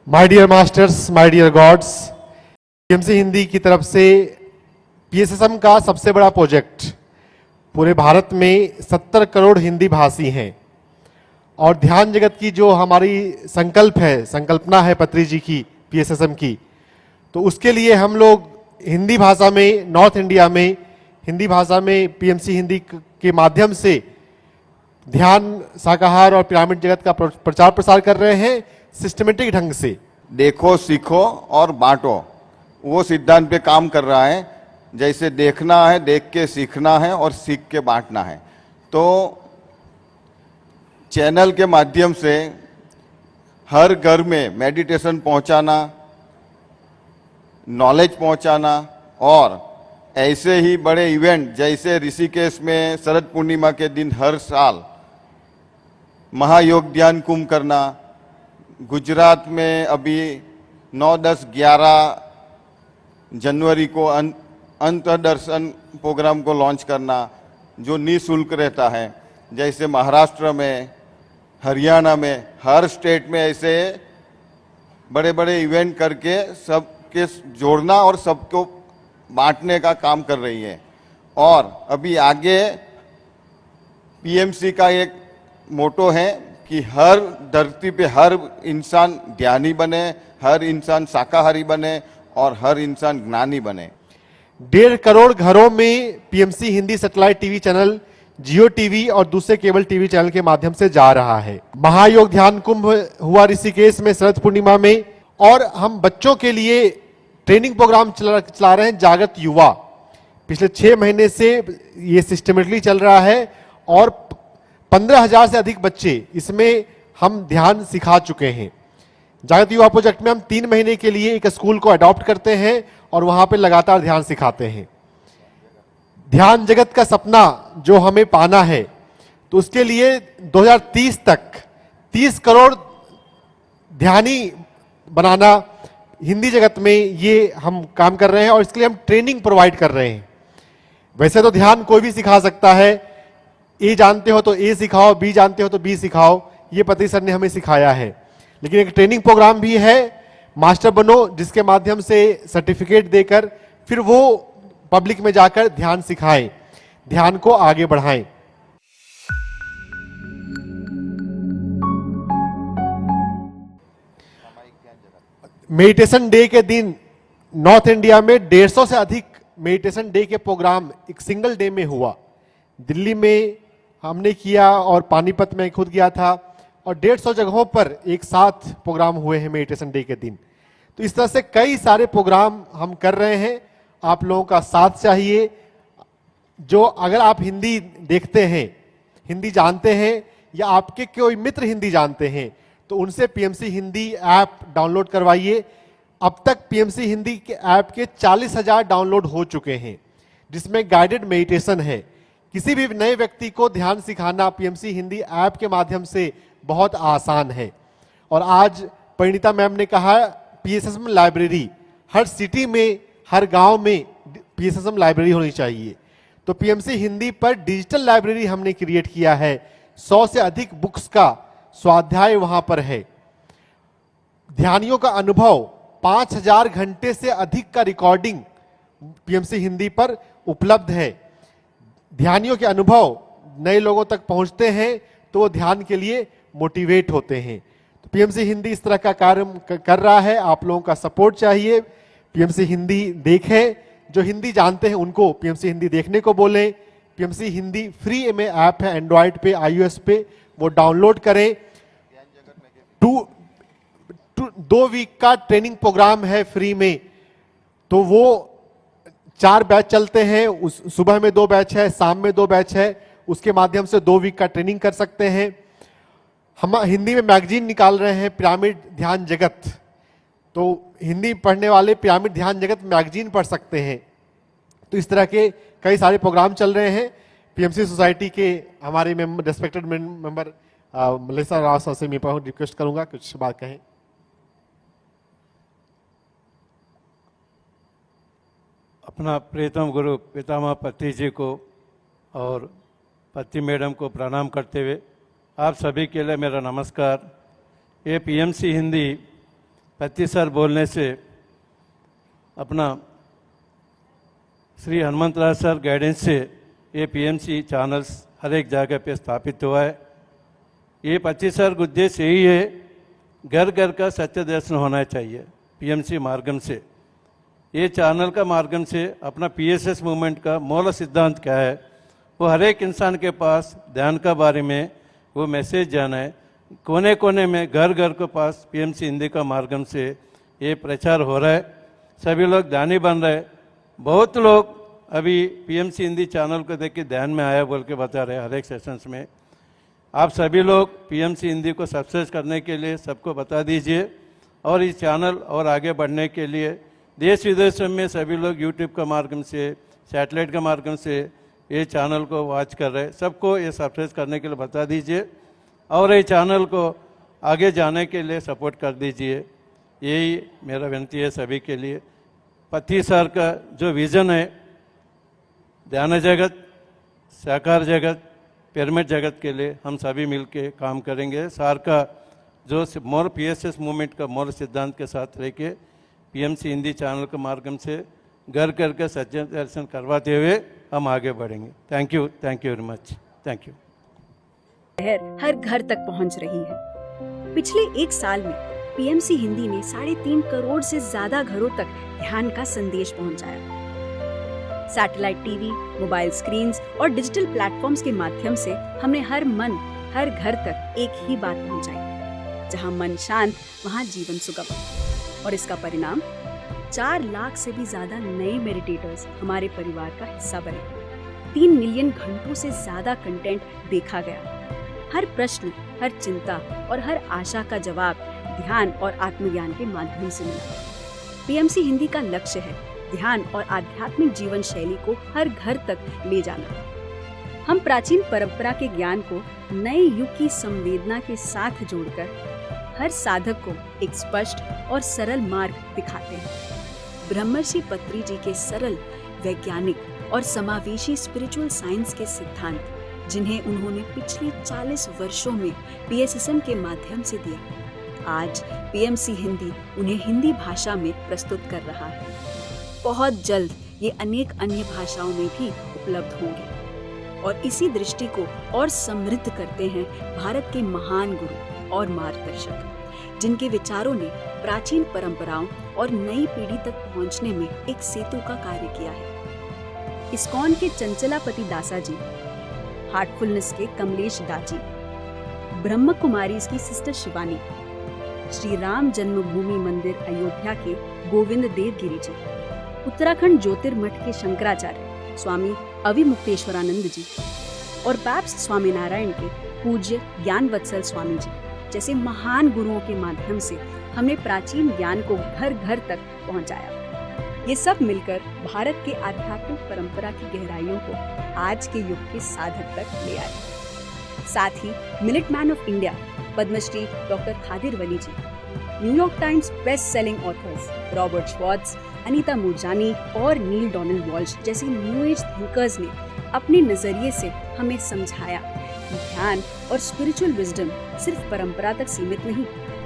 My dear masters, my dear gods, PMC Hindi की तरफ से पीएसएसएम का सबसे बड़ा प्रोजेक्ट पूरे भारत में 70 करोड़ हिंदी भाषी हैं और ध्यान जगत की जो हमारी संकल्पना है पत्री जी की पीएसएसएम की, तो उसके लिए हम लोग हिंदी भाषा में नॉर्थ इंडिया में हिंदी भाषा में पीएमसी हिंदी के माध्यम से ध्यान, शाकाहार और पिरामिड जगत का प्रचार प्रसार कर रहे हैं सिस्टमेटिक ढंग से। देखो, सीखो और बांटो, वो सिद्धांत पे काम कर रहा है। जैसे देखना है, देख के सीखना है और सीख के बांटना है। तो चैनल के माध्यम से हर घर में मेडिटेशन पहुंचाना, नॉलेज पहुंचाना और ऐसे ही बड़े इवेंट जैसे ऋषिकेश में शरद पूर्णिमा के दिन हर साल महायोग ध्यान कुंभ करना, गुजरात में अभी 9, 10, 11 जनवरी को अंतर्दर्शन प्रोग्राम को लॉन्च करना जो निःशुल्क रहता है, जैसे महाराष्ट्र में, हरियाणा में, हर स्टेट में ऐसे बड़े बड़े इवेंट करके सबके जोड़ना और सबको बांटने का काम कर रही है। और अभी आगे पीएमसी का एक मोटो है कि हर धरती पे हर इंसान ध्यानी बने, हर इंसान शाकाहारी बने और हर इंसान ज्ञानी बने। 1.5 करोड़ घरों में PMC Hindi satellite TV channel, Jio TV और दूसरे केबल टीवी चैनल के माध्यम से जा रहा है। महायोग ध्यान कुंभ हुआ ऋषिकेश में शरद पूर्णिमा में, और हम बच्चों के लिए ट्रेनिंग प्रोग्राम चला रहे हैं जागृत युवा। पिछले 6 महीने से ये सिस्टमेटिकली चल रहा है और 15,000 से अधिक बच्चे इसमें हम ध्यान सिखा चुके हैं। जागृत युवा प्रोजेक्ट में हम 3 महीने के लिए एक स्कूल को अडॉप्ट करते हैं और वहां पे लगातार ध्यान सिखाते हैं। ध्यान जगत का सपना जो हमें पाना है, तो उसके लिए 2030 तक 30 करोड़ ध्यानी बनाना हिंदी जगत में, ये हम काम कर रहे हैं और इसके लिए हम ट्रेनिंग प्रोवाइड कर रहे हैं। वैसे तो ध्यान कोई भी सिखा सकता है, ए जानते हो तो ए सिखाओ, बी जानते हो तो बी सिखाओ, ये पत्री सर ने हमें सिखाया है। लेकिन एक ट्रेनिंग प्रोग्राम भी है, मास्टर बनो, जिसके माध्यम से सर्टिफिकेट देकर फिर वो पब्लिक में जाकर ध्यान सिखाएं, ध्यान को आगे बढ़ाएं। मेडिटेशन डे के दिन नॉर्थ इंडिया में 150 से अधिक मेडिटेशन डे के प्रोग्राम एक सिंगल डे में हुआ। दिल्ली में हमने किया और पानीपत में खुद गया था, और 150 जगहों पर एक साथ प्रोग्राम हुए हैं मेडिटेशन डे के दिन। तो इस तरह से कई सारे प्रोग्राम हम कर रहे हैं। आप लोगों का साथ चाहिए। जो अगर आप हिंदी देखते हैं, हिंदी जानते हैं, या आपके कोई मित्र हिंदी जानते हैं, तो उनसे पीएमसी हिंदी ऐप डाउनलोड करवाइए। अब तक पीएमसी हिंदी के ऐप के 40,000 डाउनलोड हो चुके हैं, जिसमें गाइडेड मेडिटेशन है। किसी भी नए व्यक्ति को ध्यान सिखाना पीएमसी हिंदी ऐप के माध्यम से बहुत आसान है। और आज परिणीता मैम ने कहा, पीएसएसएम लाइब्रेरी हर सिटी में, हर गांव में पीएसएसएम लाइब्रेरी होनी चाहिए। तो पीएमसी हिंदी पर डिजिटल लाइब्रेरी हमने क्रिएट किया है। 100 से अधिक बुक्स का स्वाध्याय वहां पर है। ध्यानियों का अनुभव, 5,000 घंटे से अधिक का रिकॉर्डिंग पीएमसी हिंदी पर उपलब्ध है। ध्यानियों के अनुभव नए लोगों तक पहुंचते हैं तो वो ध्यान के लिए मोटिवेट होते हैं। तो पीएमसी हिंदी इस तरह का कार्य कर रहा है। आप लोगों का सपोर्ट चाहिए। पीएमसी हिंदी देखें, जो हिंदी जानते हैं उनको पीएमसी हिंदी देखने को बोलें। पीएमसी हिंदी फ्री में ऐप है, एंड्रॉयड पे, iOS पे, वो डाउनलोड करें। 2 वीक का ट्रेनिंग प्रोग्राम है फ्री में, तो वो 4 बैच चलते हैं। सुबह में 2 बैच है, शाम में 2 बैच है। उसके माध्यम से 2 वीक का ट्रेनिंग कर सकते हैं। हम हिंदी में मैगजीन निकाल रहे हैं, पिरामिड ध्यान जगत, तो हिंदी पढ़ने वाले पिरामिड ध्यान जगत मैगजीन पढ़ सकते हैं। तो इस तरह के कई सारे प्रोग्राम चल रहे हैं। पीएमसी सोसाइटी के हमारे रेस्पेक्टेड मेंबर मलेसा राव सर से मैं रिक्वेस्ट करूंगा कुछ बात कहें। अपना प्रियतम गुरु पितामह पत्री जी को और पत्री मैडम को प्रणाम करते हुए आप सभी के लिए मेरा नमस्कार। ये पीएमसी हिंदी पति सर बोलने से अपना श्री हनुमंतराज सर गाइडेंस से ये पीएमसी चैनल्स हर एक जगह पे स्थापित हुआ है। ये पति सर का उद्देश्य यही है, घर घर का सत्य दर्शन होना चाहिए पीएमसी मार्गम से। ये चैनल का मार्गम से अपना पीएसएस मूवमेंट का मूल सिद्धांत क्या है, वो हर एक इंसान के पास ध्यान का बारे में वो मैसेज जाना है। कोने कोने में घर घर के पास पीएमसी हिंदी का मार्गम से ये प्रचार हो रहा है। सभी लोग ध्यानी बन रहे हैं। बहुत लोग अभी पीएमसी हिंदी चैनल को देख के ध्यान में आया बोल के बता रहे हैं हर एक सेशंस में। आप सभी लोग पीएमसी हिंदी को सब्सक्राइब करने के लिए सबको बता दीजिए और इस चैनल और आगे बढ़ने के लिए देश विदेशों में सभी लोग यूट्यूब का माध्यम से, सैटेलाइट के माध्यम से ये चैनल को वॉच कर रहे हैं, सबको ये सब्सक्राइब करने के लिए बता दीजिए और ये चैनल को आगे जाने के लिए सपोर्ट कर दीजिए। यही मेरा विनती है सभी के लिए। पति सर का जो विज़न है, ध्यान जगत, साकार जगत, पिरामिड जगत के लिए हम सभी मिलके काम करेंगे। सर का जो मोर पीएसएस मूवमेंट का मोर सिद्धांत के साथ रह के पीएमसी हिंदी चैनल के माध्यम से घर घर का सत्य दर्शन करवाते हुए हम आगे बढ़ेंगे। Thank you very much. Thank you. हर घर तक पहुंच रही है। पिछले एक साल में पीएमसी हिंदी ने 3.5 करोड़ से ज्यादा घरों तक ध्यान का संदेश पहुंचाया। सैटेलाइट टीवी, मोबाइल स्क्रीन्स और डिजिटल प्लेटफॉर्म्स के माध्यम से हमने हर मन, हर घर तक एक ही बात पहुंचाई, जहां मन शांत वहां जीवन सुगम। और इसका परिणाम 4 लाख से भी ज्यादा नए मेडिटेटर्स हमारे परिवार का हिस्सा बने। 3 मिलियन घंटों से ज्यादा कंटेंट देखा गया। हर प्रश्न, हर चिंता और हर आशा का जवाब ध्यान और आत्मज्ञान के माध्यम से मिला। पीएमसी हिंदी का लक्ष्य है ध्यान और आध्यात्मिक जीवन शैली को हर घर तक ले जाना। हम प्राचीन परंपरा के ज्ञान को नए युग की संवेदना के साथ जोड़कर हर साधक को एक स्पष्ट और सरल मार्ग दिखाते हैं। ब्रह्मर्षि पत्री जी के सरल, वैज्ञानिक और समावेशी स्पिरिचुअल साइंस के सिद्धांत, जिन्हें उन्होंने पिछले 40 वर्षों में पीएसएसएम के माध्यम से दिया, आज पीएमसी हिंदी उन्हें हिंदी भाषा में प्रस्तुत कर रहा है। बहुत जल्द ये अनेक अन्य भाषाओं में भी उपलब्ध होंगे और इसी दृष्टि को और समृद्ध करते हैं भारत के महान गुरु और मार्गदर्शक, जिनके विचारों ने प्राचीन परंपराओं और नई पीढ़ी तक पहुंचने में एक सेतु का कार्य किया है। इस्कॉन के चंचलापति दासा जी, हार्टफुलनेस के कमलेश दाजी, ब्रह्म कुमारी की सिस्टर शिवानी, श्री राम जन्मभूमि मंदिर अयोध्या के गोविंद देव गिरी जी, उत्तराखंड ज्योतिर्मठ के शंकराचार्य स्वामी अविमुक्तेश्वरानंद जी और बैप्स स्वामीनारायण के पूज्य ज्ञान वत्सल स्वामी जी जैसे महान गुरुओं के माध्यम से हमने प्राचीन ज्ञान को घर घर तक पहुंचाया। ये सब मिलकर भारत के आध्यात्मिक परंपरा की गहराइयों को आज के युग के साधक तक ले आए। साथ ही minute man of India Padmashri doctor Khadir Vali ji, New York Times best selling authors Robert Schwartz, Anita Moorjani और नील डोनाल्ड वॉल्श जैसे न्यू एज थिंकर्स ने अपने नजरिए से हमें समझाया कि ध्यान और स्पिरिचुअल विजडम सिर्फ परंपरा तक सीमित नहीं,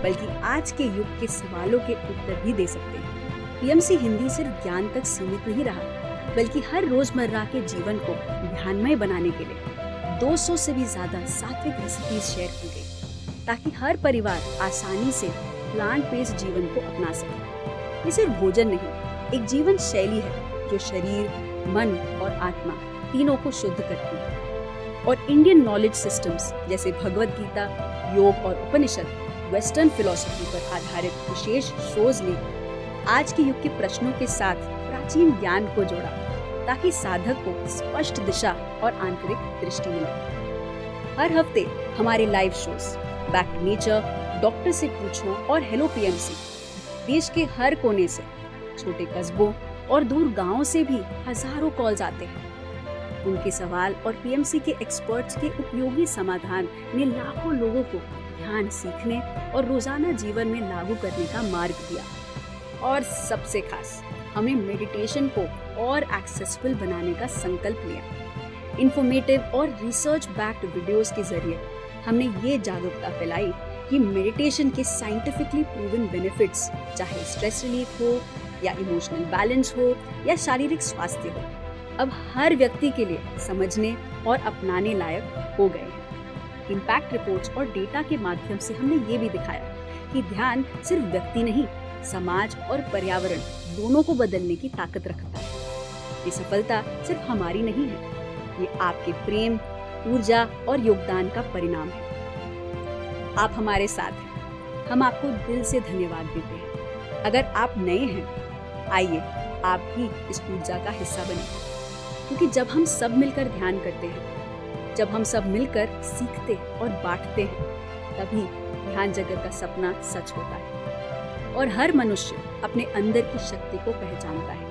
बल्कि आज के युग के सवालों के उत्तर भी दे सकते हैं। पीएमसी हिंदी सिर्फ ज्ञान तक सीमित नहीं रहा, बल्कि हर रोजमर्रा के जीवन को ध्यानमय बनाने के लिए 200 से भी ज्यादा सात्विक रेसिपीज शेयर की गई, ताकि हर परिवार आसानी से प्लांट बेस्ड जीवन को अपना सके। ये सिर्फ भोजन नहीं, एक जीवन शैली है जो शरीर, मन और आत्मा तीनों को शुद्ध करती है। और इंडियन नॉलेज सिस्टम्स जैसे भगवत गीता, योग और उपनिषद, वेस्टर्न फिलॉसफी पर आधारित विशेष शोज ने आज के युग के प्रश्नों के साथ प्राचीन ज्ञान को जोड़ा, ताकि साधक को स्पष्ट दिशा और आंतरिक दृष्टि मिले। हर हफ्ते हमारे live shows back to nature, doctor से पूछो और हेलो पीएमसी देश के हर कोने से, छोटे कस्बों और दूर गांवों से भी हजारों कॉल्स आते हैं। उनके सवाल और पीएमसी के एक्सपर्ट्स के उपयोगी समाधान ने लाखों लोगों को ध्यान सीखने और रोजाना जीवन में लागू करने का मार्ग दिया। और सबसे खास, हमें मेडिटेशन को और एक्सेसिबल बनाने का संकल्प लिया। इंफॉर्मेटिव और रिसर्च बैक्ड वीडियोस के जरिए हमने ये जागरूकता फैलाई कि मेडिटेशन के साइंटिफिकली प्रूवन बेनिफिट्स, चाहे स्ट्रेस रिलीफ हो या इमोशनल बैलेंस हो या शारीरिक स्वास्थ्य हो, अब हर व्यक्ति के लिए समझने और अपनाने लायक हो गए हैं। इम्पैक्ट रिपोर्ट्स और डेटा के माध्यम से हमने ये भी दिखाया कि ध्यान सिर्फ व्यक्ति नहीं, समाज और पर्यावरण दोनों को बदलने की ताकत रखता है। ये सफलता सिर्फ हमारी नहीं है, ये आपके प्रेम, ऊर्जा और योगदान का परिणाम है। आप हमारे साथ हैं, हम आपको दिल से धन्यवाद देते हैं। अगर आप नए हैं, आइए आप भी इस ऊर्जा का हिस्सा बनें, क्योंकि जब हम सब मिलकर ध्यान करते हैं, जब हम सब मिलकर सीखते और बांटते हैं, तभी ध्यान जगत का सपना सच होता है और हर मनुष्य अपने अंदर की शक्ति को पहचानता है।